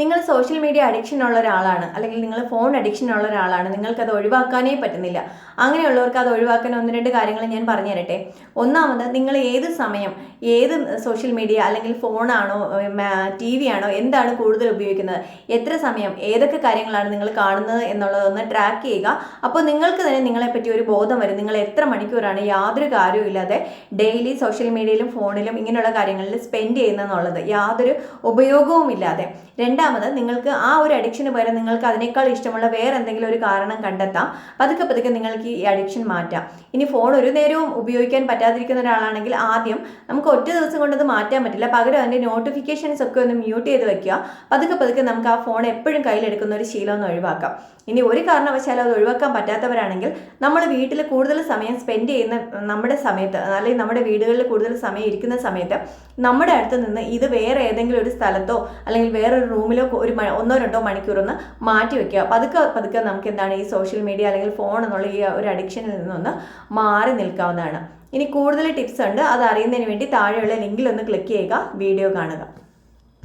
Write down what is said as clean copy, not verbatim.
നിങ്ങൾ social media addiction ഉള്ള ഒരാളാണ്, അല്ലെങ്കിൽ നിങ്ങൾ ഫോൺ അഡിക്ഷൻ ഉള്ള ഒരാളാണ്, നിങ്ങൾക്കത് ഒഴിവാക്കാനേ പറ്റുന്നില്ല. അങ്ങനെയുള്ളവർക്ക് അത് ഒഴിവാക്കാൻ 1-2 കാര്യങ്ങൾ ഞാൻ പറഞ്ഞു തരട്ടെ. ഒന്നാമത്, നിങ്ങൾ ഏത് സമയം ഏത് സോഷ്യൽ മീഡിയ അല്ലെങ്കിൽ ഫോണാണോ TV ആണോ എന്താണ് കൂടുതൽ ഉപയോഗിക്കുന്നത്, എത്ര സമയം ഏതൊക്കെ കാര്യങ്ങളാണ് നിങ്ങൾ കാണുന്നത് എന്നുള്ളതൊന്ന് ട്രാക്ക് ചെയ്യുക. അപ്പോൾ നിങ്ങൾക്ക് തന്നെ നിങ്ങളെപ്പറ്റി ഒരു ബോധം വരും. നിങ്ങൾ എത്ര മണിക്കൂറാണ് യാതൊരു കാര്യവും ഇല്ലാതെ ഡെയിലി സോഷ്യൽ മീഡിയയിലും ഫോണിലും ഇങ്ങനെയുള്ള കാര്യങ്ങളിൽ സ്പെൻഡ് ചെയ്യുന്നതെന്നുള്ളത്, യാതൊരു ഉപയോഗവും ഇല്ലാതെ. രണ്ടാമത്, നിങ്ങൾക്ക് ആ ഒരു അഡിക്ഷന് പകരം നിങ്ങൾക്ക് അതിനേക്കാൾ ഇഷ്ടമുള്ള വേറെ എന്തെങ്കിലും ഒരു കാരണം കണ്ടെത്താം. പതുക്കെ പതുക്കെ നിങ്ങൾക്ക് ഈ അഡിക്ഷൻ മാറ്റാം. ഇനി ഫോൺ ഒരു നേരവും ഉപയോഗിക്കാൻ പറ്റാതിരിക്കുന്ന ഒരാളാണെങ്കിൽ ആദ്യം നമുക്ക് ഒറ്റ ദിവസം കൊണ്ടത് മാറ്റാൻ പറ്റില്ല. പകരം അതിൻ്റെ നോട്ടിഫിക്കേഷൻസ് ഒക്കെ ഒന്ന് മ്യൂട്ട് ചെയ്ത് വെക്കുക. പതുക്കെ പതുക്കെ നമുക്ക് ആ ഫോൺ എപ്പോഴും കയ്യിലെടുക്കുന്ന ഒരു ശീലം ഒന്ന് ഒഴിവാക്കാം. ഇനി ഒരു കാരണവശാലും അത് ഒഴിവാക്കാൻ പറ്റാത്തവരാണെങ്കിൽ, നമ്മൾ വീട്ടിൽ കൂടുതൽ സമയം സ്പെൻഡ് ചെയ്യുന്ന നമ്മുടെ സമയത്ത്, അല്ലെങ്കിൽ നമ്മുടെ വീടുകളിൽ കൂടുതൽ സമയം ഇരിക്കുന്ന സമയത്ത് നമ്മുടെ അടുത്ത് നിന്ന് ഇത് വേറെ ഏതെങ്കിലും ഒരു സ്ഥലത്തോ അല്ലെങ്കിൽ വേറൊരു റൂമിലോ 1-2 മണിക്കൂറൊന്ന് മാറ്റി വെക്കുക. പതുക്കെ പതുക്കെ നമുക്ക് എന്താണ് ഈ സോഷ്യൽ മീഡിയ അല്ലെങ്കിൽ ഫോൺ എന്നുള്ള ഈ ഒരു അഡിക്ഷനിൽ നിന്നൊന്ന് മാറി നിൽക്കാവുന്നതാണ്. ഇനി കൂടുതൽ ടിപ്സ് ഉണ്ട്, അത് അറിയുന്നതിന് വേണ്ടി താഴെയുള്ള ലിങ്കിൽ ഒന്ന് ക്ലിക്ക് ചെയ്യുക, വീഡിയോ കാണുക.